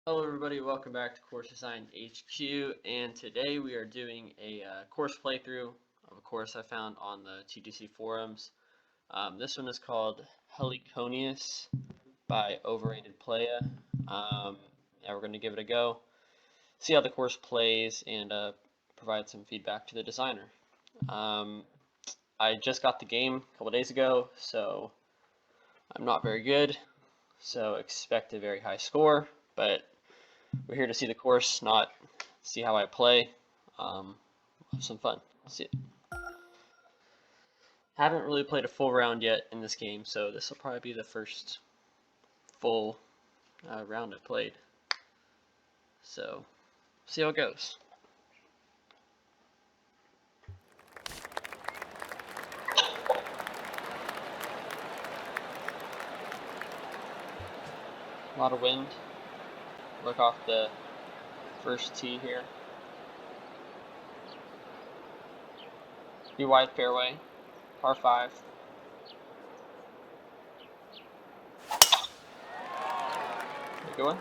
Hello everybody, welcome back to Course Design HQ, and today we are doing a course playthrough of a course I found on the TGC forums. This one is called Heliconius by overr8edplaya. We're going to give it a go, see how the course plays, and provide some feedback to the designer. I just got the game a couple days ago, so I'm not very good, so expect a very high score, but we're here to see the course, not see how I play. Have some fun. Let's see it. Haven't really played a full round yet in this game, so this will probably be the first full round I've played. So, see how it goes. A lot of wind. Work off the first tee here. Be wide fairway, par 5. Good one.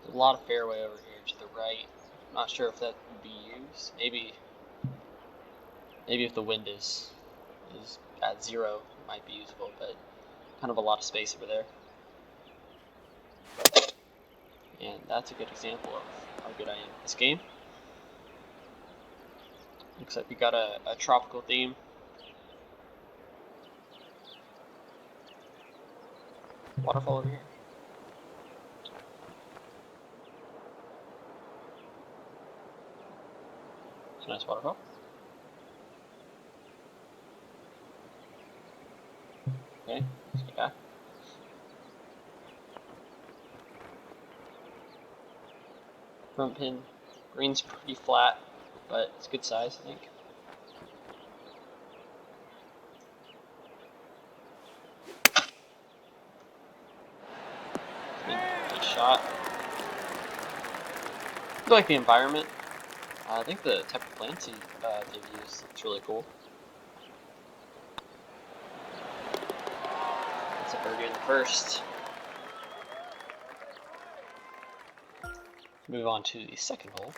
There's a lot of fairway over here to the right. Not sure if that would be used. Maybe if the wind is at 0, it might be usable, but kind of a lot of space over there. And that's a good example of how good I am at this game. Looks like we got a tropical theme. Waterfall over here. It's a nice waterfall. Okay, let's get back. Front pin. Green's pretty flat, but it's good size, I think. Good shot. I like the environment. I think the type of plants they've used is really cool. That's a birdie in the first. Move on to the second hole.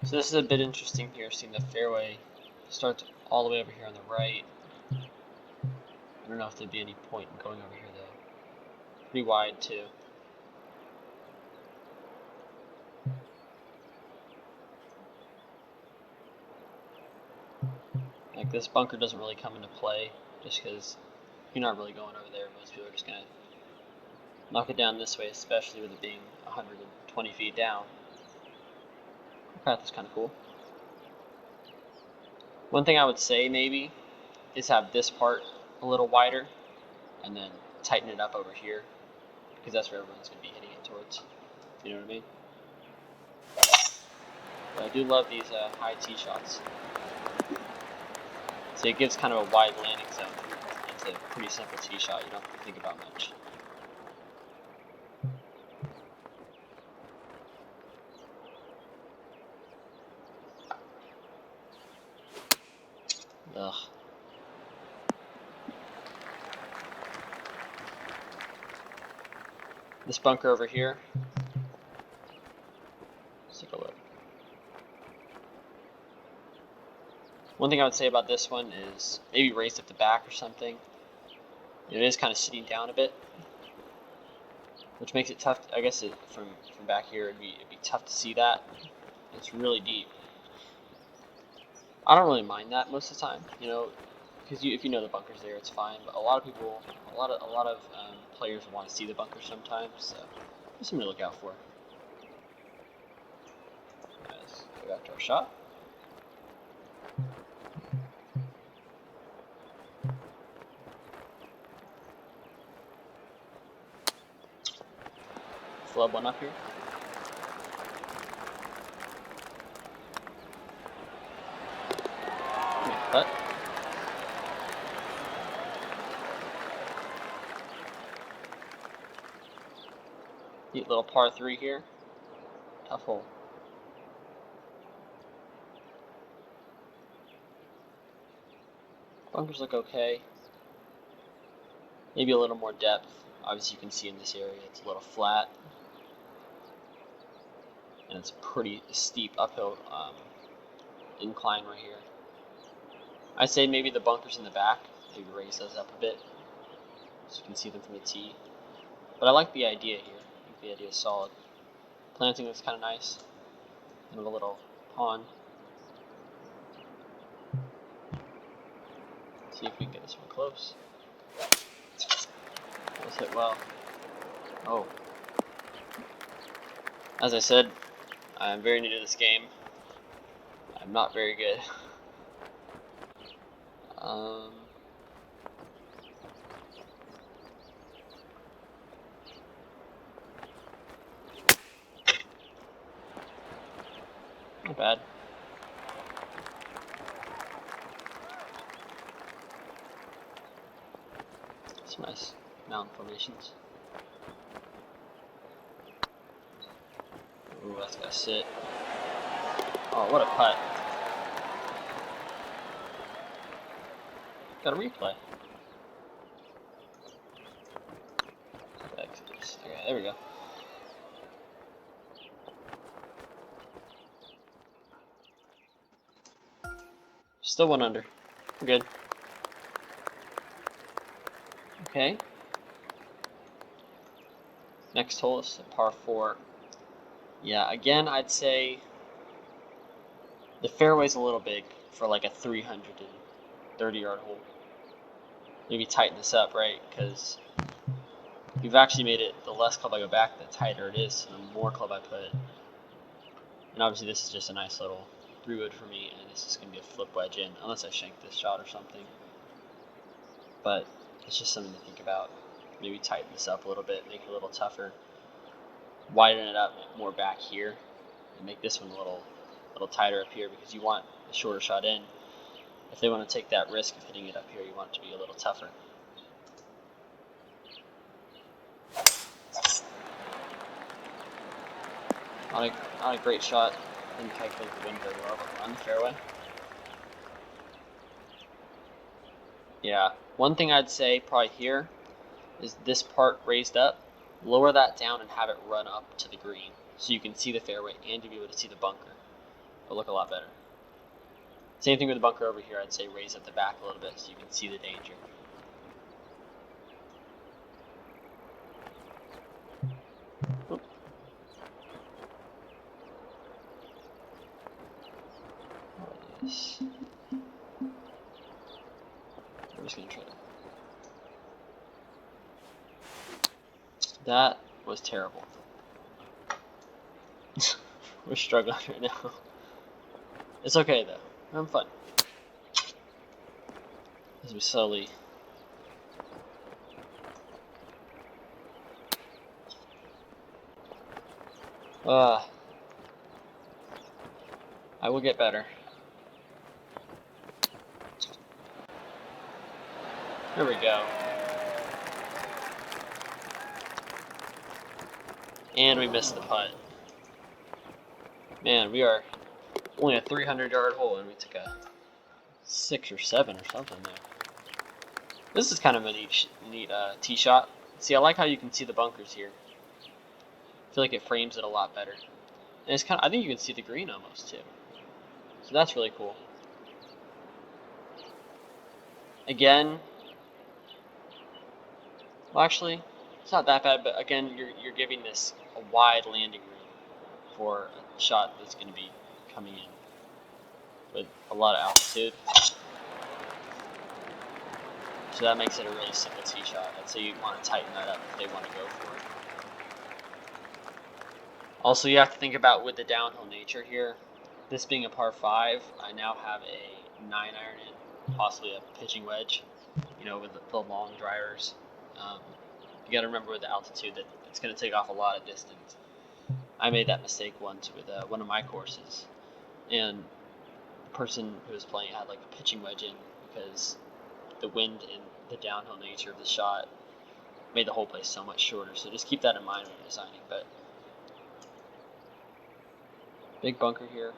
So this is a bit interesting here, seeing the fairway starts all the way over here on the right. I don't know if there'd be any point in going over here though. Pretty wide too. Like this bunker doesn't really come into play just because you're not really going over there. Most people are just gonna knock it down this way, especially with it being 120 feet down. Okay, that's kind of cool. One thing I would say maybe is have this part a little wider and then tighten it up over here because that's where everyone's going to be hitting it towards. You know what I mean? But I do love these high tee shots. So it gives kind of a wide landing zone. It's a pretty simple tee shot. You don't have to think about much. Ugh. This bunker over here. Let's take a look. One thing I would say about this one is maybe raised at the back or something. It is kind of sitting down a bit, which makes it tough. I guess from back here it'd be tough to see that. It's really deep. I don't really mind that most of the time, you know, because if you know the bunker's there, it's fine. But a lot of people, a lot of players want to see the bunker sometimes, so just something to look out for. Let's go back to our shot. Flub one up here. Make a putt. Neat little par 3 here. Tough hole. Bunkers look okay. Maybe a little more depth. Obviously you can see in this area it's a little flat. And it's a pretty steep uphill incline right here. I'd say maybe the bunkers in the back, maybe raise those up a bit so you can see them from the tee. But I like the idea here. I think the idea is solid. Planting looks kind of nice. And a little pond. See if we can get this one close. That was hit well. Oh. As I said, I'm very new to this game. I'm not very good. Not bad. Some nice mountain formations. Ooh, that's gotta sit. Oh, what a putt. Got a replay. Okay, there we go. Still 1 under. We're good. Okay. Next hole is a par 4. Yeah, again, I'd say the fairway's a little big for like a 330-yard hole. Maybe tighten this up, right? Because you've actually made it, the less club I go back, the tighter it is, and the more club I put. And obviously this is just a nice little 3-wood for me, and this is going to be a flip wedge in, unless I shank this shot or something. But it's just something to think about. Maybe tighten this up a little bit, make it a little tougher. Widen it up more back here, and make this one a little tighter up here, because you want a shorter shot in. If they want to take that risk of hitting it up here, you want it to be a little tougher. Not a great shot. Didn't calculate the wind very well, but on the fairway. Yeah, one thing I'd say probably here is this part raised up. Lower that down and have it run up to the green, so you can see the fairway and to be able to see the bunker. It'll look a lot better. Same thing with the bunker over here. I'd say raise up the back a little bit so you can see the danger. Oop. I'm just gonna try to. That was terrible. We're struggling right now. It's okay though. I'm fine. As we slowly. I will get better. There we go. And we missed the putt. Man, we are only a 300-yard hole, and we took a 6 or 7 or something there. This is kind of a neat tee shot. See, I like how you can see the bunkers here. I feel like it frames it a lot better. And it's I think you can see the green almost too. So that's really cool. Again, well, actually, it's not that bad, but again, you're giving this a wide landing room for a shot that's going to be coming in with a lot of altitude. So that makes it a really simple tee shot. I'd say you want to tighten that up if they want to go for it. Also, you have to think about with the downhill nature here, this being a par 5, I now have a 9-iron in, possibly a pitching wedge, you know, with the long drivers. You got to remember with the altitude that it's going to take off a lot of distance. I made that mistake once with one of my courses, and the person who was playing had like a pitching wedge in because the wind and the downhill nature of the shot made the whole place so much shorter. So just keep that in mind when you're designing. But big bunker here.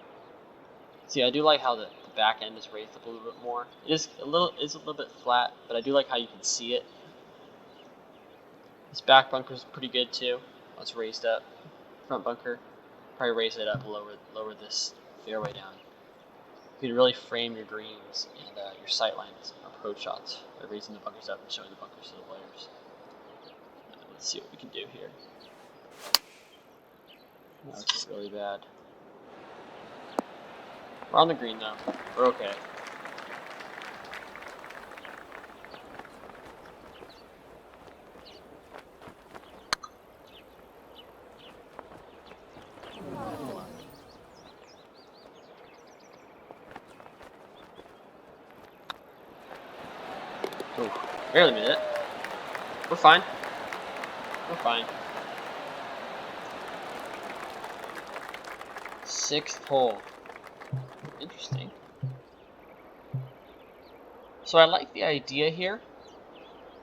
See, I do like how the back end is raised up a little bit more. It is a little bit flat, but I do like how you can see it. This back bunker is pretty good too. It's raised up. Front bunker, probably raise it up, lower this fairway down. You can really frame your greens and your sight lines approach shots by raising the bunkers up and showing the bunkers to the players. Let's see what we can do here. That's really bad. We're on the green though. We're okay. Ooh, barely made it. We're fine. We're fine. 6th hole. Interesting. So I like the idea here.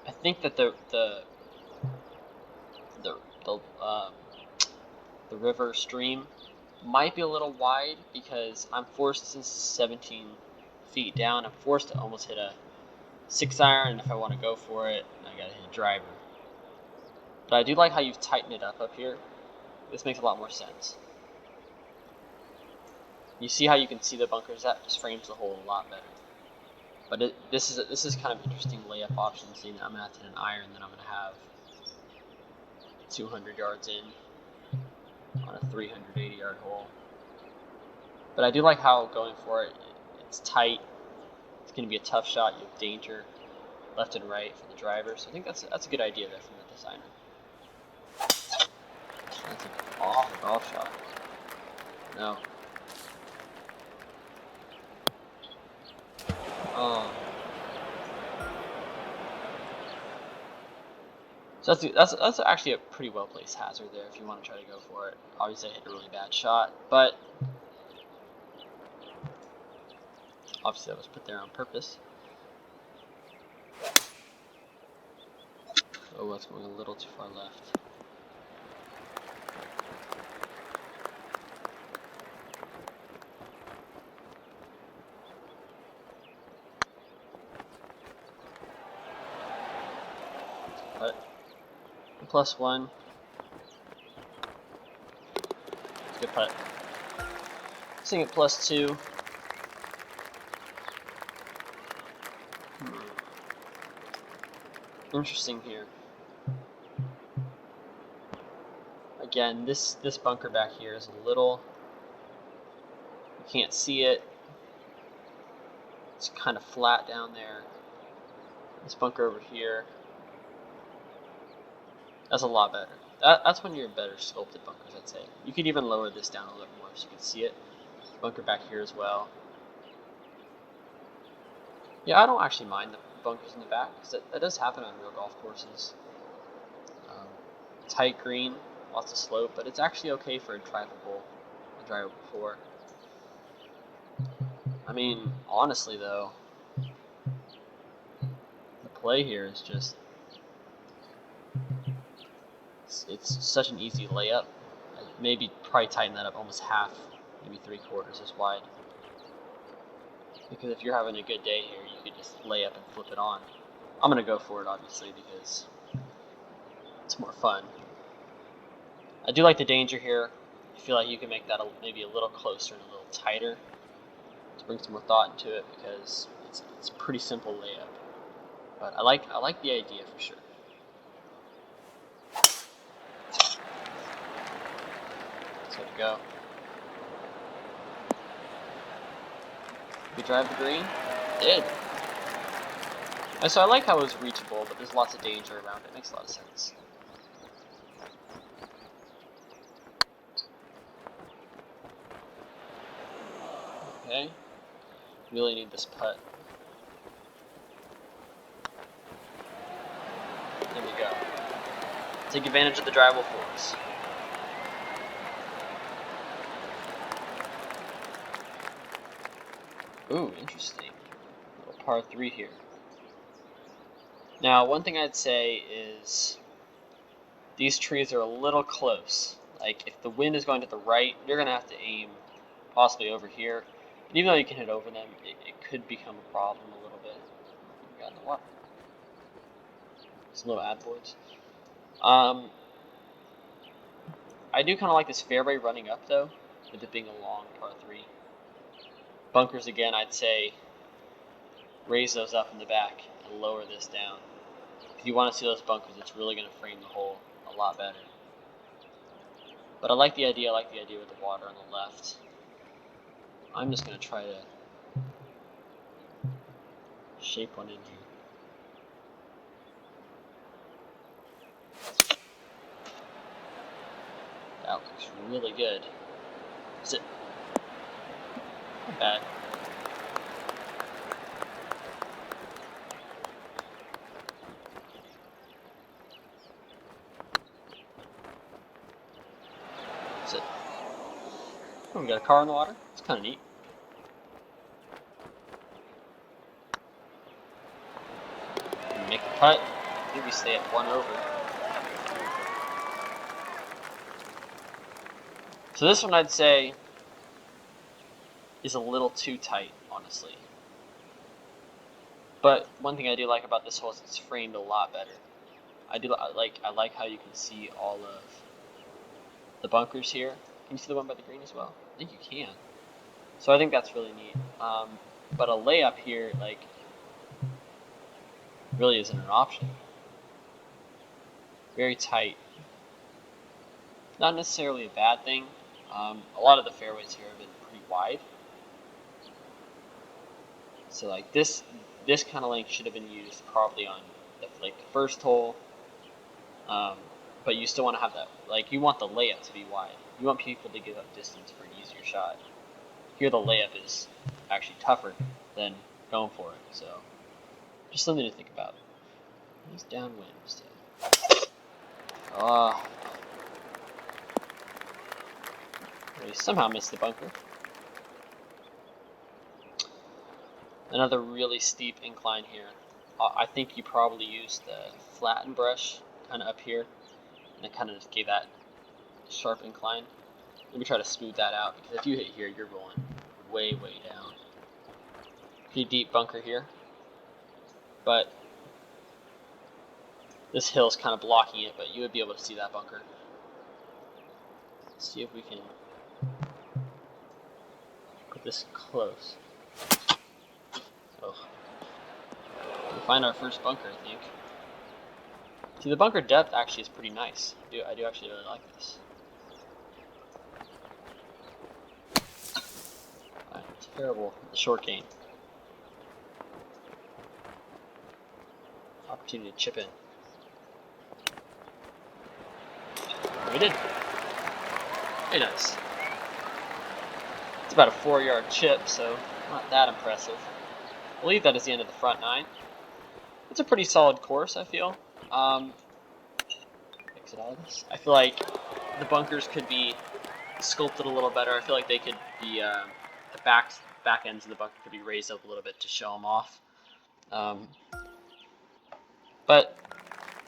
I think that the river stream might be a little wide because I'm forced, since 17 feet down, I'm forced to almost hit a 6-iron, and if I want to go for it, I gotta hit a driver. But I do like how you've tightened it up here. This makes a lot more sense. You see how you can see the bunkers? That just frames the hole a lot better. But this is kind of interesting layup option, seeing that I'm gonna have to hit an iron, then I'm gonna have 200 yards in on a 380-yard hole. But I do like how going for it, it's tight. It's going to be a tough shot. You have danger left and right for the driver. So I think that's a good idea there from the designer. That's an awful golf shot. No. Oh. So that's actually a pretty well placed hazard there if you want to try to go for it. Obviously I hit a really bad shot, but obviously that was put there on purpose. Oh, that's going a little too far left. But +1. Good putt. Seeing it +2. Interesting here. Again, this bunker back here is a little, you can't see it. It's kind of flat down there. This bunker over here, that's a lot better. That's when you're better sculpted bunkers, I'd say. You could even lower this down a little more so you can see it. Bunker back here as well. Yeah, I don't actually mind the bunkers in the back, because that does happen on real golf courses. Tight green, lots of slope, but it's actually okay for a drivable 4. I mean, honestly though, the play here is just, it's such an easy layup. Maybe probably tighten that up almost half, maybe 3/4 as wide. Because if you're having a good day here, you could just lay up and flip it on. I'm gonna go for it obviously because it's more fun. I do like the danger here. I feel like you can make that maybe a little closer and a little tighter to bring some more thought into it, because it's a pretty simple layup. But I like the idea for sure. Let's let it go. We drive the green? Did. And so I like how it was reachable, but there's lots of danger around it. It makes a lot of sense. Okay. Really need this putt. There we go. Take advantage of the drivable force. Ooh, interesting. Little par 3 here. Now, one thing I'd say is these trees are a little close. Like, if the wind is going to the right, you're going to have to aim possibly over here. And even though you can hit over them, it could become a problem a little bit. We got in the water. Some little ad boards. I do kind of like this fairway running up, though, with it being a long par 3. Bunkers, again, I'd say raise those up in the back and lower this down. If you want to see those bunkers, it's really going to frame the hole a lot better. But I like the idea with the water on the left. I'm just going to try to shape one in here. That looks really good. Is it? Not bad. Is it? Oh, we got a car in the water. It's kind of neat. Make the putt. I think we stay at 1 over. So this one I'd say is a little too tight, honestly. But one thing I do like about this hole is it's framed a lot better. I like how you can see all of the bunkers here. Can you see the one by the green as well? I think you can. So I think that's really neat. But a layup here, like, really isn't an option. Very tight. Not necessarily a bad thing. A lot of the fairways here have been pretty wide. So like this kind of length should have been used probably on the first hole. But you still want to have that, like, you want the layup to be wide. You want people to give up distance for an easier shot. Here the layup is actually tougher than going for it. So just something to think about. He's downwind still. We somehow missed the bunker. Another really steep incline here. I think you probably used the flatten brush kind of up here, and it kind of just gave that sharp incline. Let me try to smooth that out, because if you hit here, you're going way, way down. Pretty deep bunker here, but this hill's kind of blocking it, but you would be able to see that bunker. Let's see if we can put this close. Oh, we'll find our first bunker, I think. See, the bunker depth actually is pretty nice. I do actually really like this. Terrible the short game. Opportunity to chip in. We did. Very nice. It's about a 4-yard chip, so not that impressive. We'll leave that as the end of the front 9. It's a pretty solid course, I feel. Exit out of this. I feel like the bunkers could be sculpted a little better. I feel like they could be the back ends of the bunker could be raised up a little bit to show them off. But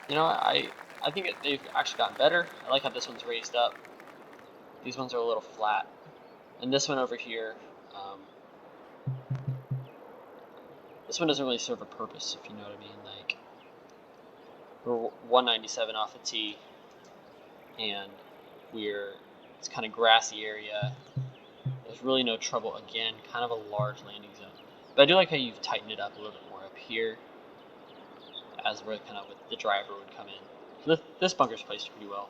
you know, I think they've actually gotten better. I like how this one's raised up. These ones are a little flat, and this one over here, this one doesn't really serve a purpose, if you know what I mean. Like, we're 197 off the tee, and it's kind of grassy area. There's really no trouble. Again, kind of a large landing zone. But I do like how you've tightened it up a little bit more up here, as where kind of the driver would come in. So this bunker's placed pretty well.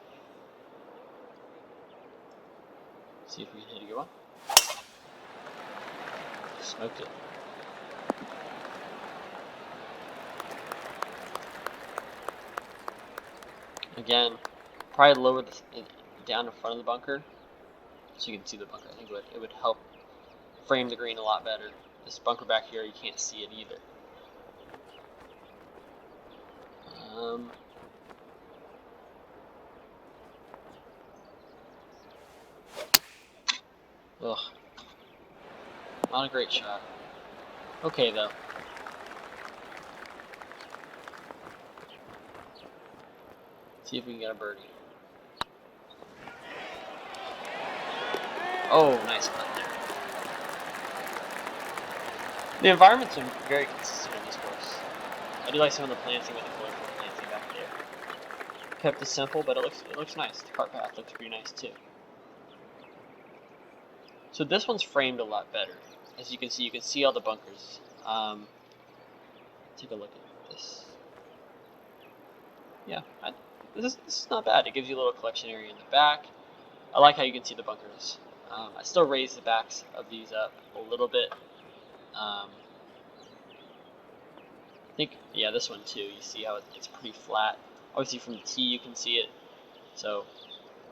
See if we can hit a good one. Smoked it. Again, probably lower down in front of the bunker, so you can see the bunker. I think it would help frame the green a lot better. This bunker back here, you can't see it either. Ugh. Not a great shot. Okay, though. See if we can get a birdie. Oh, nice putt there. The environment's been very consistent on this course. I do like some of the planting with the colorful planting back there. Kept it simple, but it looks nice. The cart path looks pretty nice too. So this one's framed a lot better. As you can see all the bunkers. Take a look at this. Yeah, this is not bad. It gives you a little collection area in the back. I like how you can see the bunkers. I still raise the backs of these up a little bit. I think, yeah, this one too. You see how it's pretty flat. Obviously from the tee you can see it. So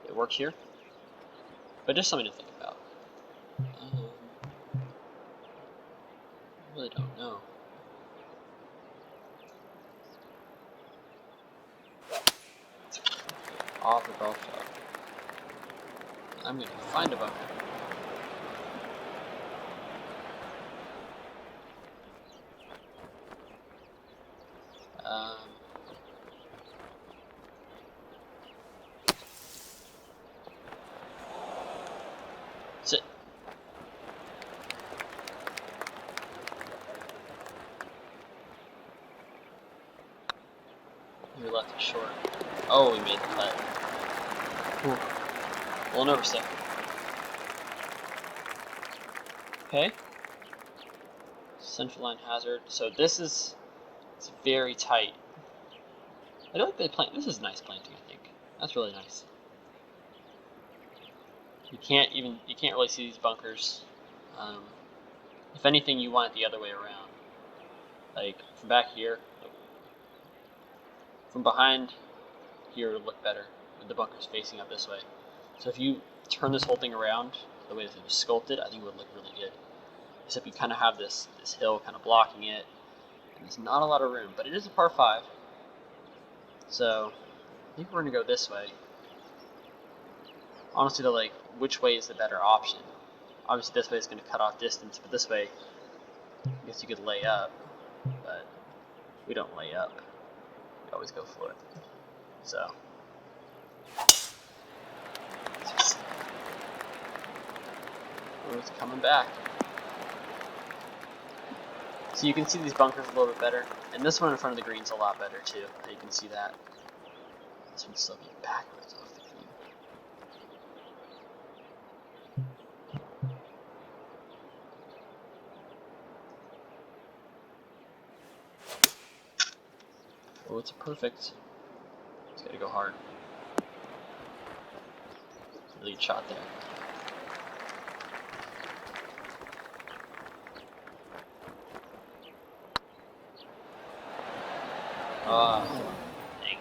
it works here. But just something to think about. I really don't know. Off the golf shot. I'm gonna find a bunker. Sit. Your left is short. Oh, we made the putt. Cool. Well, over second. Okay. Central line hazard. So it's very tight. I don't think they plant. This is nice planting, I think. That's really nice. You can't really see these bunkers. If anything, you want it the other way around. Like from back here, from behind here would look better with the bunkers facing up this way. So if you turn this whole thing around the way that it was sculpted, I think it would look really good. Except you kind of have this hill kind of blocking it, and there's not a lot of room, but it is a par 5. So I think we're gonna go this way. Honestly, though, like, which way is the better option? Obviously, this way is going to cut off distance, but this way, I guess you could lay up, but we don't lay up. We always go for it. So, oh, it's coming back. So you can see these bunkers a little bit better, and this one in front of the green's a lot better too. You can see that. This one's still being backwards off the green. Oh, it's a perfect. It's gotta go hard. Really good shot there. Dang.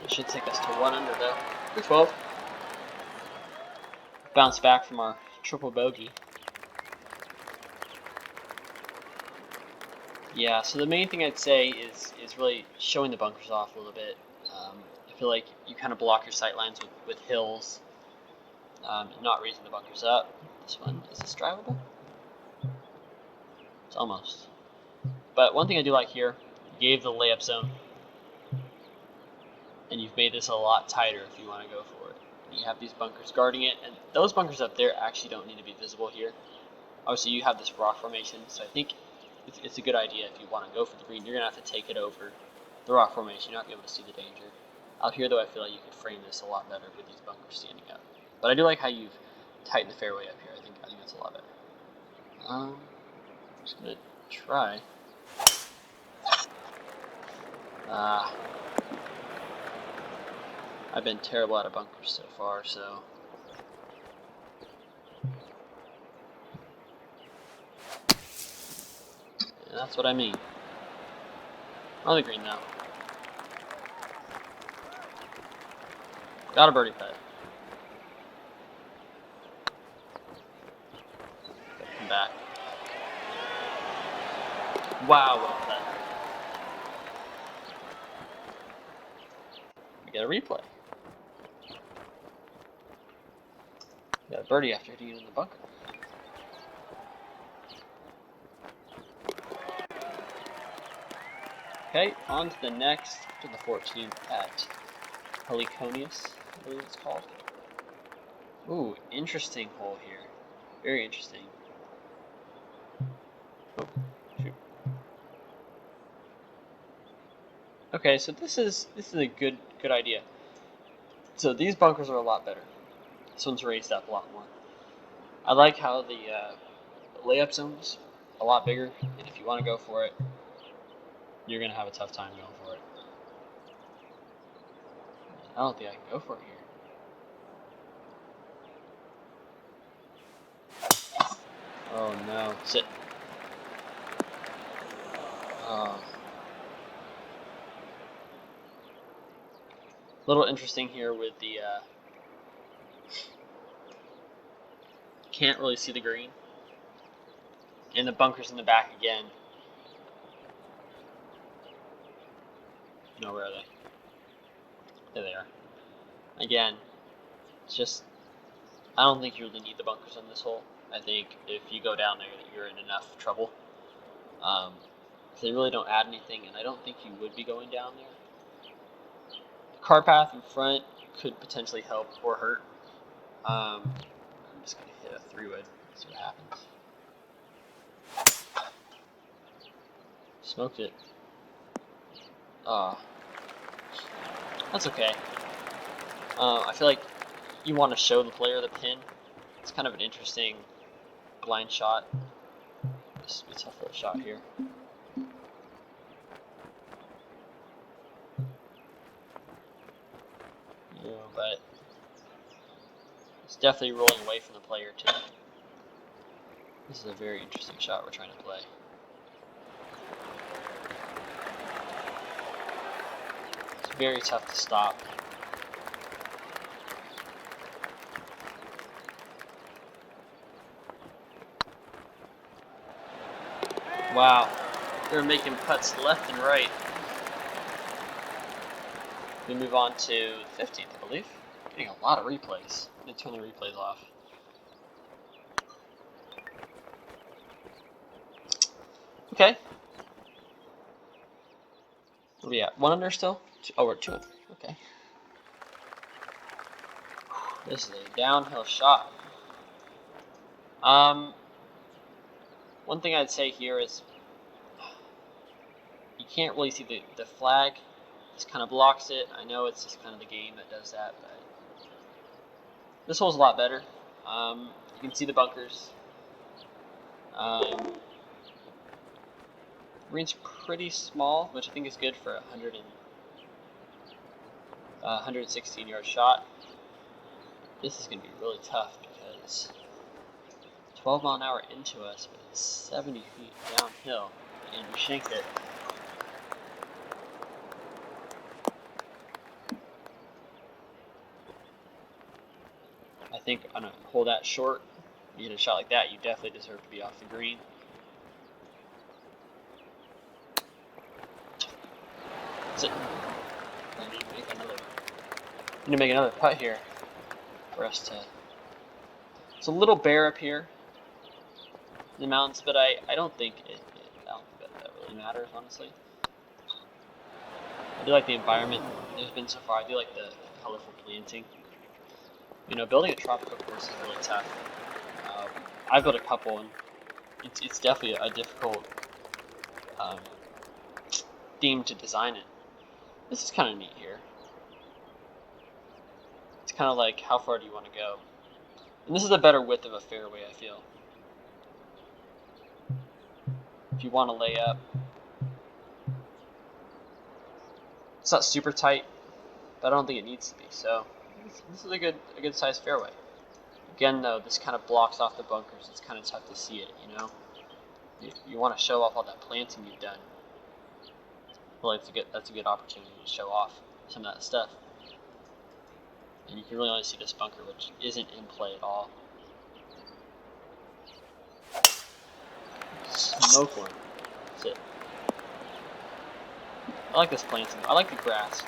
It should take us to 1 under though. 12. Bounce back from our triple bogey. Yeah, so the main thing I'd say is really showing the bunkers off a little bit. I feel like you kind of block your sight lines with hills, and not raising the bunkers up. This one, is this drivable? It's almost. But one thing I do like here, you gave the layup zone, and you've made this a lot tighter if you want to go for it. And you have these bunkers guarding it, and those bunkers up there actually don't need to be visible here. Obviously, you have this rock formation, so I think it's a good idea if you want to go for the green. You're going to have to take it over the rock formation. You're not going to be able to see the danger. Out here, though, I feel like you could frame this a lot better with these bunkers standing up. But I do like how you've tightened the fairway up here. I think that's a lot better. I'm just going to try. I've been terrible out of bunkers so far, so... And that's what I mean. On the green now. Got a birdie putt. Come back. Wow, what a putt. We get a replay. We got a birdie after hitting it in the bunker. Okay, on to the next, to the 14th at Heliconius, I believe it's called. Ooh, interesting hole here. Very interesting. Oh, shoot. Okay, so this is a good idea. So these bunkers are a lot better. This one's raised up a lot more. I like how the layup zone's a lot bigger, and if you want to go for it, you're gonna have a tough time going for it. I don't think I can go for it here. Oh no, sit. Oh. A little interesting here with the can't really see the green, and the bunkers in the back again. No, where are they? There they are. Again, it's just, I don't think you really need the bunkers on this hole. I think if you go down there, you're in enough trouble. They really don't add anything, and I don't think you would be going down there. The car path in front could potentially help or hurt. I'm just going to hit a 3-wood, see what happens. Smoked it. That's okay. I feel like you want to show the player the pin. It's kind of an interesting blind shot. This will be a tough little shot here. Yeah, but it's definitely rolling away from the player too. This is a very interesting shot we're trying to play. It's very tough to stop. Wow, they're making putts left and right. We move on to the 15th, I believe. Getting a lot of replays. Let me turn the replays off. Okay. What are we at? 1 under still? Oh, we're 2 under. Okay. This is a downhill shot. One thing I'd say here is you can't really see the flag. This kind of blocks it. I know it's just kind of the game that does that, but this hole's a lot better. You can see the bunkers. Green's pretty small, which I think is good for a 116-yard shot. This is going to be really tough because 12 mile an hour into us, but it's 70 feet downhill, and we shanked it. I think on a hole that short, you get a shot like that, you definitely deserve to be off the green. That's it. I need to make another putt here for us to. It's a little bare up here in the mountains, but I don't think that really matters, honestly. I do like the environment there's been so far. I do like the colorful planting. You know, building a tropical course is really tough. I've built a couple, and it's definitely a difficult theme to design it. This is kind of neat here. It's kind of like, how far do you want to go? And this is a better width of a fairway, I feel. If you want to lay up, it's not super tight, but I don't think it needs to be. So this is a good sized fairway. Again, though, this kind of blocks off the bunkers. It's kind of tough to see it, you know. You want to show off all that planting you've done. Well, that's a good opportunity to show off some of that stuff. And you can really only see this bunker, which isn't in play at all. Smoke one. That's it. I like this planting. I like the grass.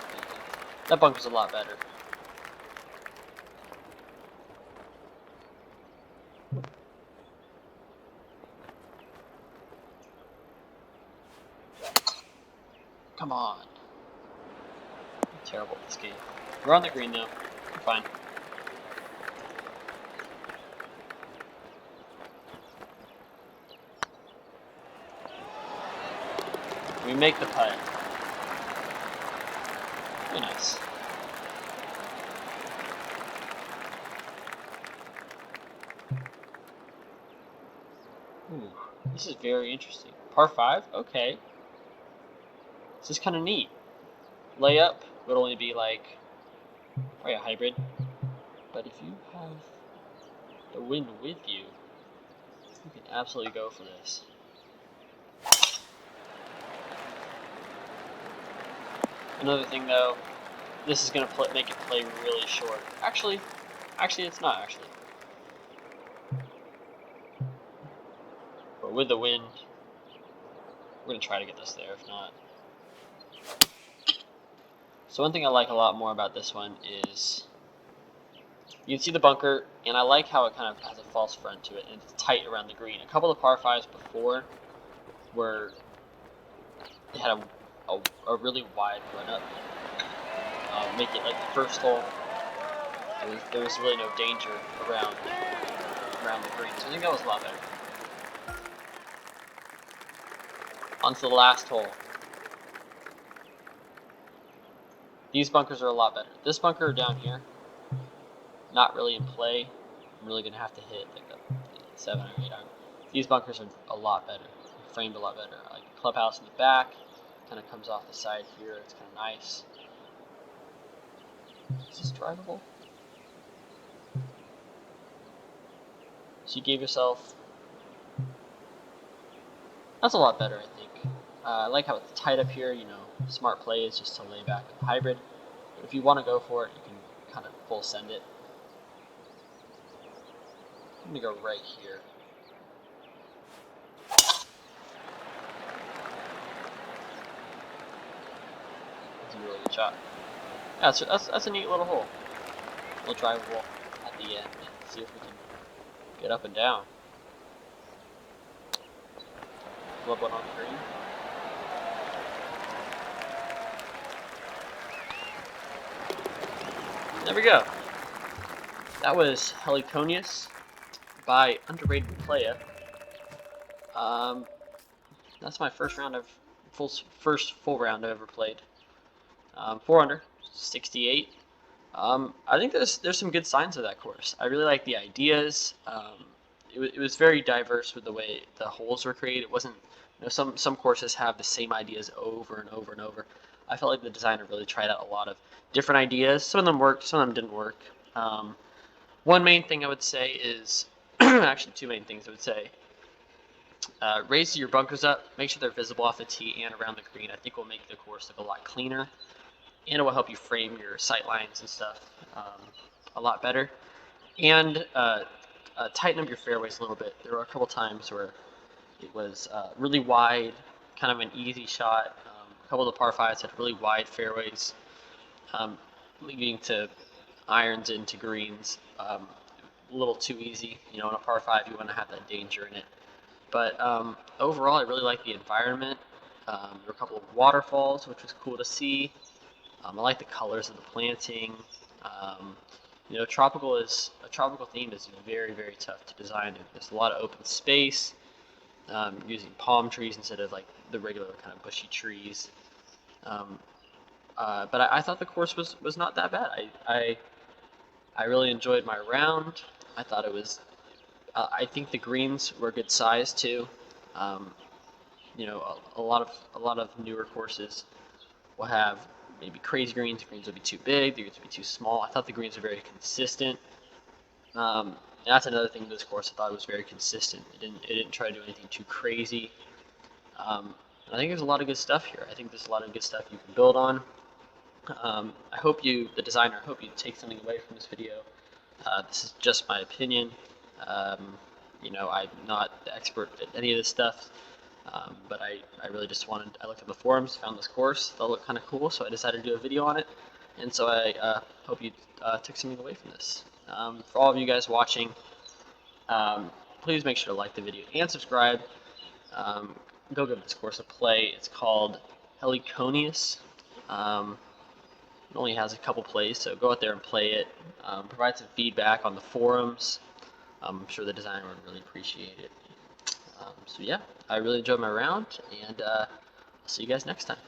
That bunker's a lot better. Come on. I'm terrible at this game. We're on the green though. We're fine. We make the putt. Very nice. Ooh, this is very interesting. Par 5? Okay. This is kind of neat. Layup would only be like, probably a hybrid. But if you have the wind with you, you can absolutely go for this. Another thing though, this is going to make it play really short. Actually, it's not actually. But with the wind, we're going to try to get this there, if not. So one thing I like a lot more about this one is you can see the bunker, and I like how it kind of has a false front to it, and it's tight around the green. A couple of par 5s before were they had a really wide run up, make it like the first hole. There was really no danger around the green, so I think that was a lot better. On to the last hole. These bunkers are a lot better. This bunker down here, not really in play. I'm really gonna have to hit like a 7 or 8 iron. These bunkers are a lot better, framed a lot better. Like the clubhouse in the back, kind of comes off the side here. It's kind of nice. Is this drivable? So you gave yourself. That's a lot better, I think. I like how it's tight up here. You know, smart play is just to lay back with the hybrid. But if you want to go for it, you can kind of full send it. I'm gonna go right here. That's a really good shot. Yeah, that's a neat little hole. We'll drivable at the end and see if we can get up and down. Flip one on the green. There we go. That was Heliconius by overr8edplaya. That's my first full round I've ever played. 4 under, 68. I think there's some good signs of that course. I really like the ideas. It was very diverse with the way the holes were created. It wasn't, you know, some courses have the same ideas over and over and over. I felt like the designer really tried out a lot of different ideas. Some of them worked, some of them didn't work. One main thing I would say is, actually 2 main things I would say. Raise your bunkers up, make sure they're visible off the tee and around the green. I think will make the course look a lot cleaner, and it will help you frame your sight lines and stuff a lot better. And tighten up your fairways a little bit. There were a couple times where it was really wide, kind of an easy shot. A couple of the par 5s had really wide fairways, leading to irons into greens. A little too easy. You know, in a par 5, you want to have that danger in it. But overall, I really like the environment. There were a couple of waterfalls, which was cool to see. I like the colors of the planting. You know, tropical theme is very, very tough to design. There's a lot of open space. Using palm trees instead of like the regular kind of bushy trees. But I thought the course was not that bad. I really enjoyed my round. I thought it was. I think the greens were good size too. You know, a lot of newer courses will have maybe crazy greens. The greens will be too big. The greens will be too small. I thought the greens were very consistent. And that's another thing with this course. I thought it was very consistent. It didn't try to do anything too crazy. And I think there's a lot of good stuff here. I think there's a lot of good stuff you can build on. I hope the designer, take something away from this video. This is just my opinion. You know, I'm not the expert at any of this stuff, but I really just I looked up the forums, found this course, thought it looked kind of cool, so I decided to do a video on it. And so I hope you took something away from this. For all of you guys watching, please make sure to like the video and subscribe. Go give this course a play. It's called Heliconius. It only has a couple plays, so go out there and play it. Provide some feedback on the forums. I'm sure the designer would really appreciate it. So yeah, I really enjoyed my round, and I'll see you guys next time.